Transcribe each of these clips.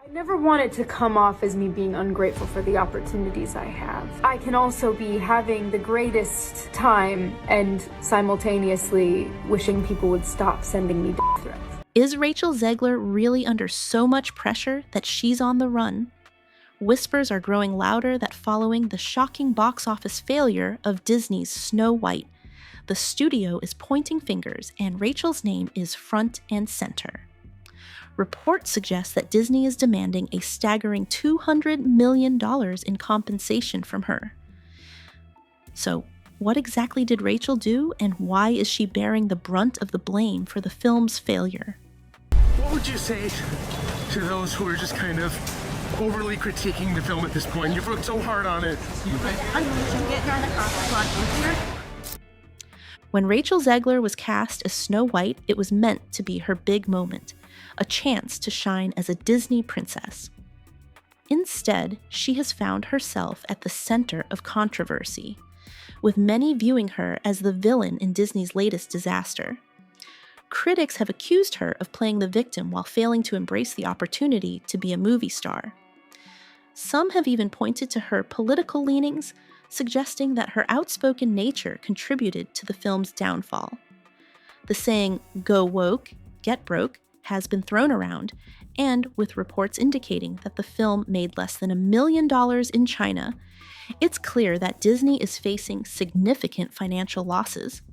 I never want it to come off as me being ungrateful for the opportunities I have. I can also be having the greatest time and simultaneously wishing people would stop sending me death threats. Is Rachel Zegler really under so much pressure that she's on the run? Whispers are growing louder that following the shocking box office failure of Disney's Snow White, the studio is pointing fingers and Rachel's name is front and center. Reports suggest that Disney is demanding a staggering $200 million in compensation from her. So, what exactly did Rachel do, and why is she bearing the brunt of the blame for the film's failure? What would you say to those who are just kind of overly critiquing the film at this point? You've worked so hard on it. When Rachel Zegler was cast as Snow White, it was meant to be her big moment, a chance to shine as a Disney princess. Instead, she has found herself at the center of controversy, with many viewing her as the villain in Disney's latest disaster. Critics have accused her of playing the victim while failing to embrace the opportunity to be a movie star. Some have even pointed to her political leanings, suggesting that her outspoken nature contributed to the film's downfall. The saying, "go woke, get broke," has been thrown around, and with reports indicating that the film made less than $1 million in China, it's clear that Disney is facing significant financial losses.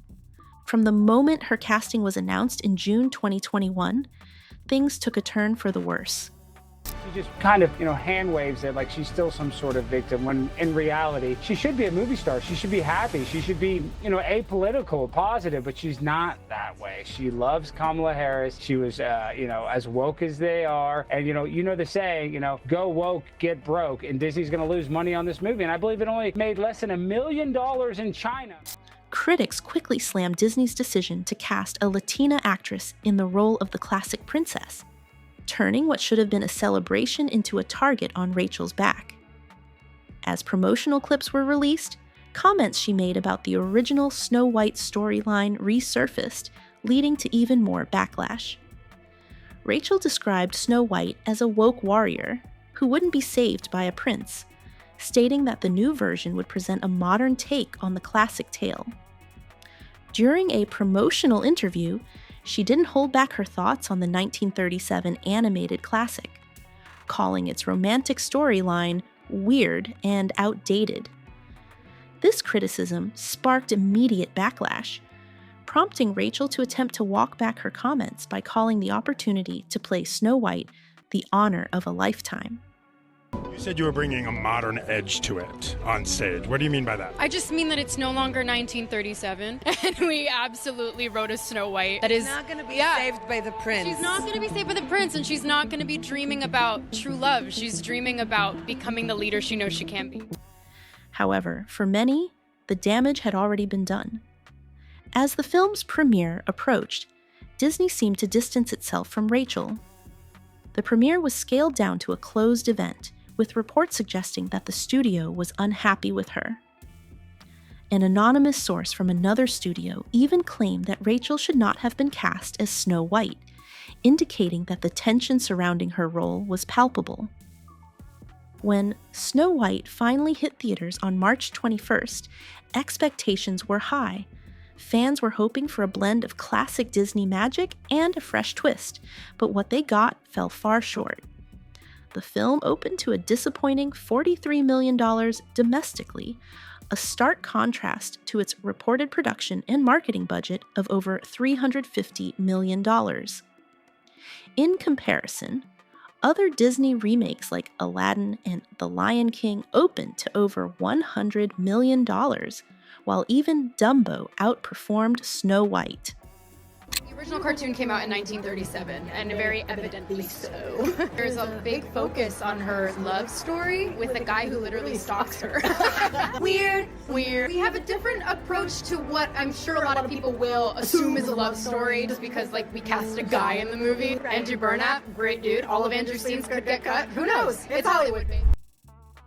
From the moment her casting was announced in June 2021, things took a turn for the worse. She just kind of, hand waves it like she's still some sort of victim, when in reality, she should be a movie star. She should be happy. She should be, apolitical, positive, but she's not that way. She loves Kamala Harris. She was, as woke as they are. And, the saying, go woke, get broke, and Disney's going to lose money on this movie. And I believe it only made less than $1 million in China. Critics quickly slammed Disney's decision to cast a Latina actress in the role of the classic princess, turning what should have been a celebration into a target on Rachel's back. As promotional clips were released, comments she made about the original Snow White storyline resurfaced, leading to even more backlash. Rachel described Snow White as a woke warrior who wouldn't be saved by a prince, stating that the new version would present a modern take on the classic tale. During a promotional interview, she didn't hold back her thoughts on the 1937 animated classic, calling its romantic storyline weird and outdated. This criticism sparked immediate backlash, prompting Rachel to attempt to walk back her comments by calling the opportunity to play Snow White the honor of a lifetime. You said you were bringing a modern edge to it on stage. What do you mean by that? I just mean that it's no longer 1937, and we absolutely wrote a Snow White that is not going to be saved by the prince. She's not going to be saved by the prince, and she's not going to be dreaming about true love. She's dreaming about becoming the leader she knows she can be. However, for many, the damage had already been done. As the film's premiere approached, Disney seemed to distance itself from Rachel. The premiere was scaled down to a closed event, with reports suggesting that the studio was unhappy with her. An anonymous source from another studio even claimed that Rachel should not have been cast as Snow White, indicating that the tension surrounding her role was palpable. When Snow White finally hit theaters on March 21st, expectations were high. Fans were hoping for a blend of classic Disney magic and a fresh twist, but what they got fell far short. The film opened to a disappointing $43 million domestically, a stark contrast to its reported production and marketing budget of over $350 million. In comparison, other Disney remakes like Aladdin and The Lion King opened to over $100 million, while even Dumbo outperformed Snow White. The original cartoon came out in 1937, and very evidently so. There's a big focus on her love story with a guy who literally stalks her. Weird. We have a different approach to what I'm sure a lot of people will assume is a love story, just because we cast a guy in the movie. Andrew Burnap, great dude. All of Andrew's scenes could get cut. Who knows? It's Hollywood, baby.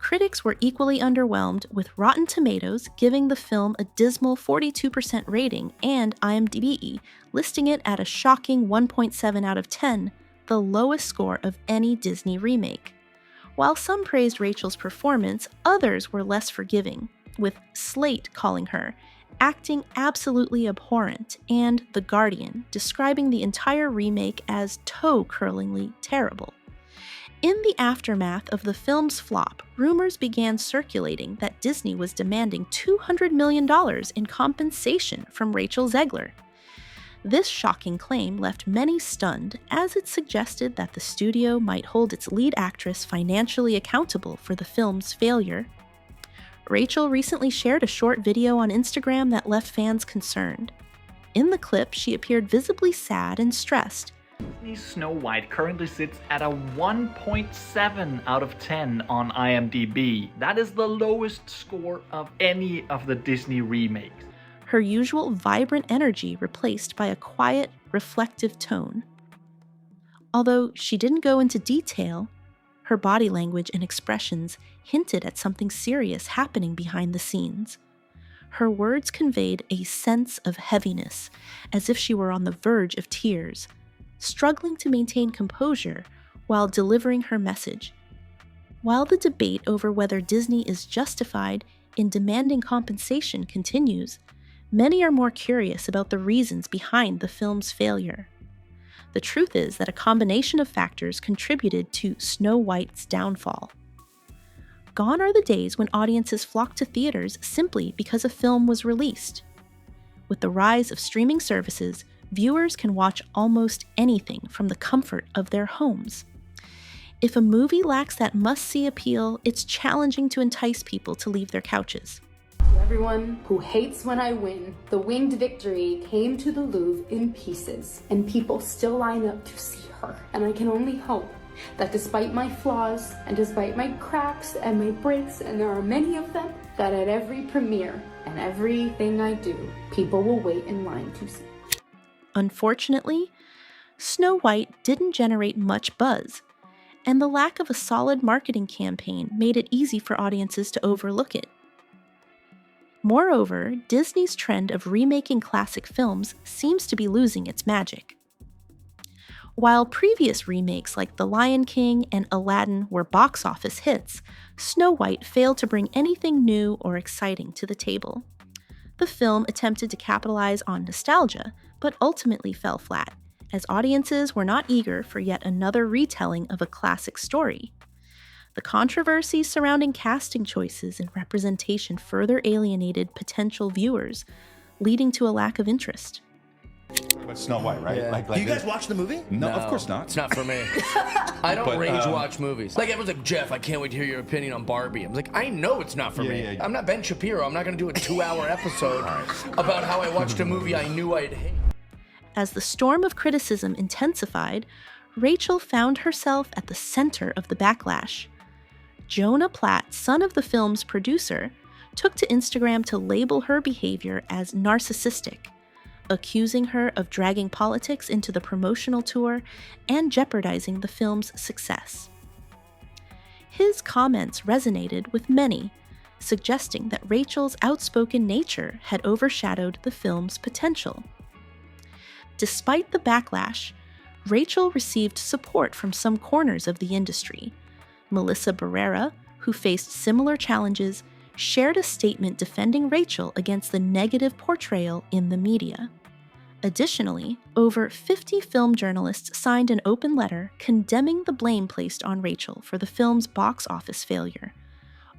Critics were equally underwhelmed, with Rotten Tomatoes giving the film a dismal 42% rating and IMDb listing it at a shocking 1.7 out of 10, the lowest score of any Disney remake. While some praised Rachel's performance, others were less forgiving, with Slate calling her acting absolutely abhorrent, and The Guardian describing the entire remake as toe-curlingly terrible. In the aftermath of the film's flop, rumors began circulating that Disney was demanding $200 million in compensation from Rachel Zegler. This shocking claim left many stunned, as it suggested that the studio might hold its lead actress financially accountable for the film's failure. Rachel recently shared a short video on Instagram that left fans concerned. In the clip, she appeared visibly sad and stressed. Disney's Snow White currently sits at a 1.7 out of 10 on IMDb. That is the lowest score of any of the Disney remakes. Her usual vibrant energy replaced by a quiet, reflective tone. Although she didn't go into detail, her body language and expressions hinted at something serious happening behind the scenes. Her words conveyed a sense of heaviness, as if she were on the verge of tears, struggling to maintain composure while delivering her message. While the debate over whether Disney is justified in demanding compensation continues, many are more curious about the reasons behind the film's failure. The truth is that a combination of factors contributed to Snow White's downfall. Gone are the days when audiences flocked to theaters simply because a film was released. With the rise of streaming services, viewers can watch almost anything from the comfort of their homes. If a movie lacks that must-see appeal, it's challenging to entice people to leave their couches. Everyone who hates when I win, the winged victory came to the Louvre in pieces, and people still line up to see her. And I can only hope that despite my flaws, and despite my cracks and my breaks, and there are many of them, that at every premiere and everything I do, people will wait in line to see. Unfortunately, Snow White didn't generate much buzz, and the lack of a solid marketing campaign made it easy for audiences to overlook it. Moreover, Disney's trend of remaking classic films seems to be losing its magic. While previous remakes like The Lion King and Aladdin were box office hits, Snow White failed to bring anything new or exciting to the table. The film attempted to capitalize on nostalgia, but ultimately fell flat, as audiences were not eager for yet another retelling of a classic story. The controversy surrounding casting choices and representation further alienated potential viewers, leading to a lack of interest. But Snow White, right? Yeah. Like you guys watch the movie? No, of course not. It's not for me. I don't rage watch movies. Like, everyone's like, Jeff, I can't wait to hear your opinion on Barbie. I'm like, I know it's not for me. Yeah. I'm not Ben Shapiro. I'm not going to do a 2-hour episode about how I watched a movie I knew I'd hate. As the storm of criticism intensified, Rachel found herself at the center of the backlash. Jonah Platt, son of the film's producer, took to Instagram to label her behavior as narcissistic, accusing her of dragging politics into the promotional tour and jeopardizing the film's success. His comments resonated with many, suggesting that Rachel's outspoken nature had overshadowed the film's potential. Despite the backlash, Rachel received support from some corners of the industry. Melissa Barrera, who faced similar challenges, shared a statement defending Rachel against the negative portrayal in the media. Additionally, over 50 film journalists signed an open letter condemning the blame placed on Rachel for the film's box office failure,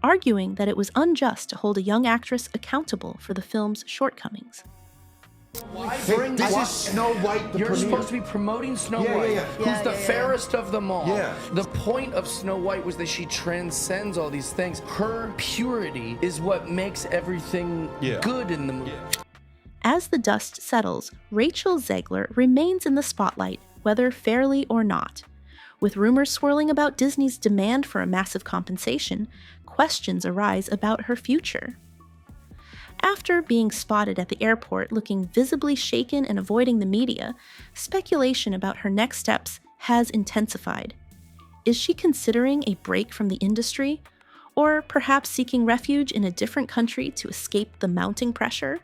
arguing that it was unjust to hold a young actress accountable for the film's shortcomings. This is Snow White, the You're premiere. supposed to be promoting Snow White, who's the fairest of them all. Yeah. The point of Snow White was that she transcends all these things. Her purity is what makes everything good in the movie. As the dust settles, Rachel Zegler remains in the spotlight, whether fairly or not. With rumors swirling about Disney's demand for a massive compensation, questions arise about her future. After being spotted at the airport looking visibly shaken and avoiding the media, speculation about her next steps has intensified. Is she considering a break from the industry, or perhaps seeking refuge in a different country to escape the mounting pressure?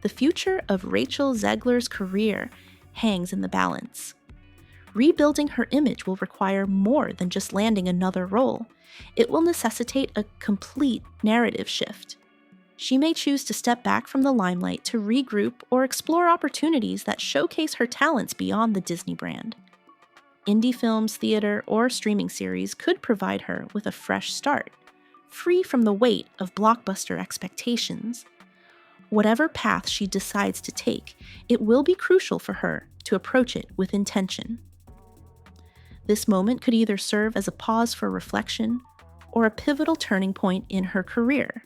The future of Rachel Zegler's career hangs in the balance. Rebuilding her image will require more than just landing another role. It will necessitate a complete narrative shift. She may choose to step back from the limelight to regroup or explore opportunities that showcase her talents beyond the Disney brand. Indie films, theater, or streaming series could provide her with a fresh start, free from the weight of blockbuster expectations. Whatever path she decides to take, it will be crucial for her to approach it with intention. This moment could either serve as a pause for reflection or a pivotal turning point in her career.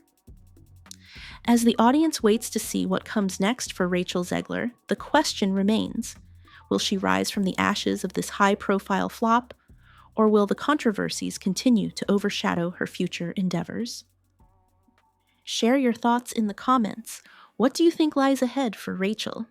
As the audience waits to see what comes next for Rachel Zegler, the question remains: will she rise from the ashes of this high-profile flop, or will the controversies continue to overshadow her future endeavors? Share your thoughts in the comments. What do you think lies ahead for Rachel?